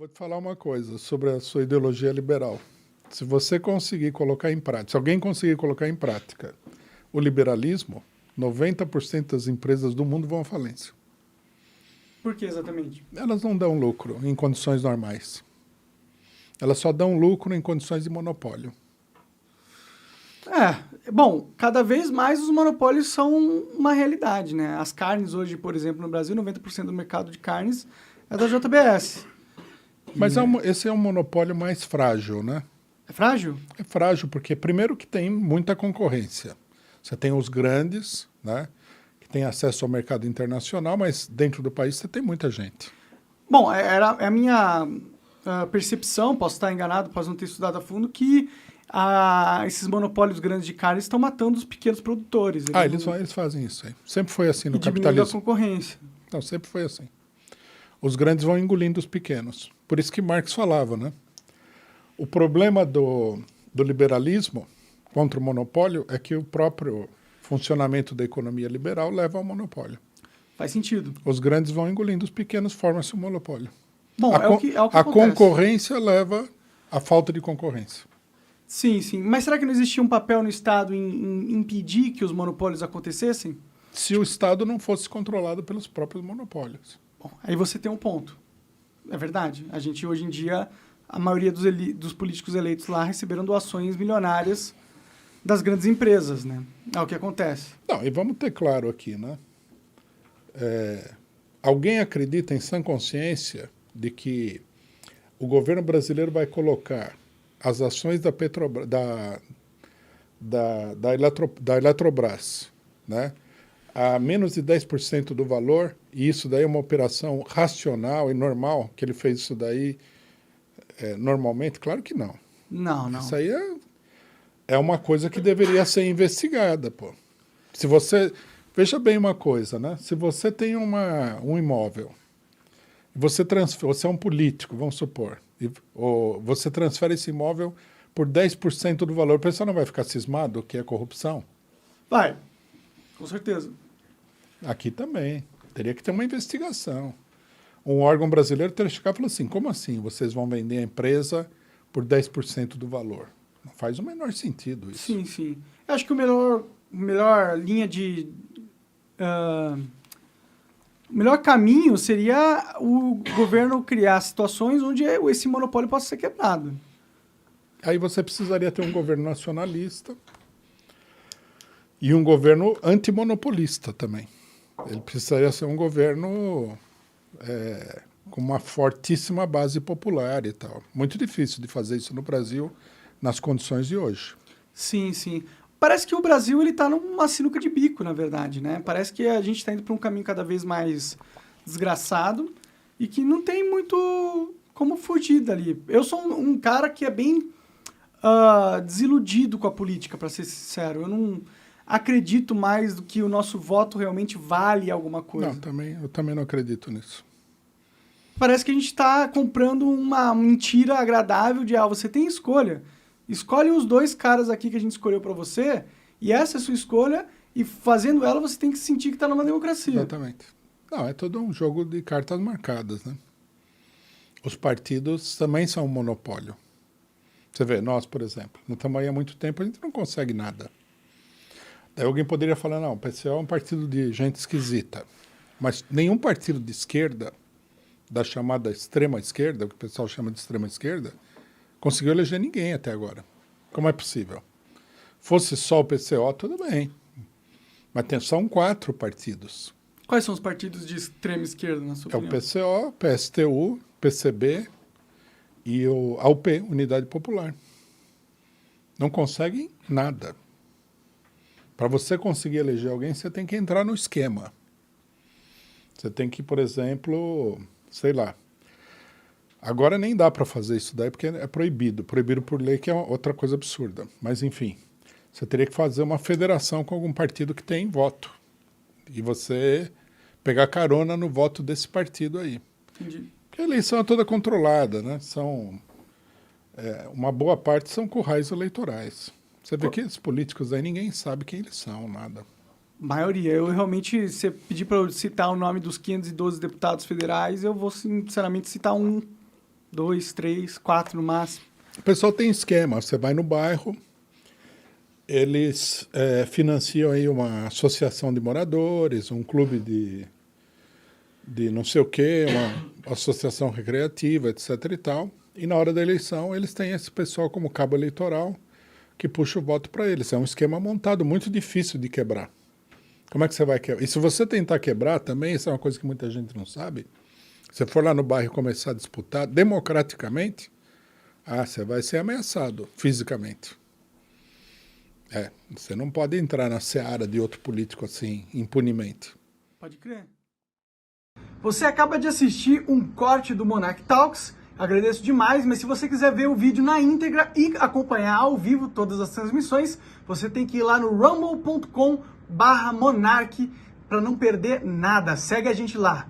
Vou te falar uma coisa sobre a sua ideologia liberal. Se você conseguir colocar em prática, se alguém conseguir colocar em prática o liberalismo, 90% das empresas do mundo vão à falência. Por que exatamente? Elas não dão lucro em condições normais. Elas só dão lucro em condições de monopólio. Bom, cada vez mais os monopólios são uma realidade, né? As carnes hoje, por exemplo, no Brasil, 90% do mercado de carnes é da JBS. Mas esse é um monopólio mais frágil, né? É frágil? É frágil porque, primeiro, que tem muita concorrência. Você tem os grandes, né, que têm acesso ao mercado internacional, mas dentro do país você tem muita gente. Bom, é a minha percepção, posso estar enganado, posso não ter estudado a fundo, que esses monopólios grandes de carne estão matando os pequenos produtores. Eles fazem isso aí. Sempre foi assim no diminuindo a capitalismo. concorrência. Não, sempre foi assim. Os grandes vão engolindo os pequenos. Por isso que Marx falava, né? O problema do liberalismo contra o monopólio é que o próprio funcionamento da economia liberal leva ao monopólio. Faz sentido. Os grandes vão engolindo os pequenos, forma-se um monopólio. Bom, é o que a acontece. concorrência leva à falta de concorrência. Sim, sim. Mas será que não existia um papel no Estado em impedir que os monopólios acontecessem? Se o Estado não fosse controlado pelos próprios monopólios. Bom, aí você tem um ponto. É verdade. A gente, hoje em dia, a maioria dos políticos eleitos lá receberam doações milionárias das grandes empresas, né? É o que acontece. Não, e vamos ter claro aqui, né? Alguém acredita em sã consciência de que o governo brasileiro vai colocar as ações da Petrobras, da Eletrobras, né, a menos de 10% do valor, e isso daí é uma operação racional e normal, que ele fez isso daí normalmente? Claro que não. Não. Isso aí é uma coisa que deveria ser investigada, pô. Se você... Veja bem uma coisa, né? Se você tem um imóvel, você é um político, vamos supor, ou você transfere esse imóvel por 10% do valor, o pessoal não vai ficar cismado que é corrupção? Vai, com certeza. Aqui também. Teria que ter uma investigação. Um órgão brasileiro teria que chegar e falar assim, como assim vocês vão vender a empresa por 10% do valor? Não faz o menor sentido isso. Sim, sim. Eu acho que o melhor linha de... o melhor caminho seria o governo criar situações onde esse monopólio possa ser quebrado. Aí você precisaria ter um governo nacionalista e um governo antimonopolista também. Ele precisaria ser um governo com uma fortíssima base popular e tal. Muito difícil de fazer isso no Brasil nas condições de hoje. Sim, sim. Parece que o Brasil está numa sinuca de bico, na verdade, né? Parece que a gente está indo para um caminho cada vez mais desgraçado e que não tem muito como fugir dali. Eu sou um cara que é bem desiludido com a política, para ser sincero. Eu não acredito mais do que o nosso voto realmente vale alguma coisa. Não, eu também não acredito nisso. Parece que a gente está comprando uma mentira agradável de, você tem escolha. Escolhe os dois caras aqui que a gente escolheu para você, e essa é a sua escolha, e fazendo ela você tem que sentir que está numa democracia. Exatamente. Não, é todo um jogo de cartas marcadas, né? Os partidos também são um monopólio. Você vê, nós, por exemplo, não estamos aí há muito tempo, a gente não consegue nada. Daí alguém poderia falar, não, o PCO é um partido de gente esquisita. Mas nenhum partido de esquerda, da chamada extrema esquerda, o que o pessoal chama de extrema esquerda, conseguiu eleger ninguém até agora. Como é possível? Fosse só o PCO, tudo bem. Mas são 4 partidos. Quais são os partidos de extrema esquerda, na sua opinião? É o PCO, PSTU, PCB e a UP, Unidade Popular. Não conseguem nada. Para você conseguir eleger alguém, você tem que entrar no esquema. Você tem que, por exemplo, sei lá, agora nem dá para fazer isso daí porque é proibido. Proibido por lei, que é outra coisa absurda. Mas, enfim, você teria que fazer uma federação com algum partido que tem voto. E você pegar carona no voto desse partido aí. Entendi. Porque a eleição é toda controlada, né? Uma boa parte são currais eleitorais. Você vê que esses políticos aí, ninguém sabe quem eles são, nada. Maioria. Eu realmente, se você pedir para eu citar o nome dos 512 deputados federais, eu vou, sinceramente, citar um. 2, 3, 4 no máximo. O pessoal tem esquema, você vai no bairro, eles financiam aí uma associação de moradores, um clube de não sei o quê, uma associação recreativa, etc. e tal. E na hora da eleição, eles têm esse pessoal como cabo eleitoral que puxa o voto para eles. É um esquema montado, muito difícil de quebrar. Como é que você vai quebrar? E se você tentar quebrar também, isso é uma coisa que muita gente não sabe, se você for lá no bairro e começar a disputar democraticamente, você vai ser ameaçado fisicamente. Você não pode entrar na seara de outro político assim, impunemente. Pode crer. Você acaba de assistir um corte do Monarch Talks. Agradeço demais, mas se você quiser ver o vídeo na íntegra e acompanhar ao vivo todas as transmissões, você tem que ir lá no rumble.com/monarch para não perder nada. Segue a gente lá.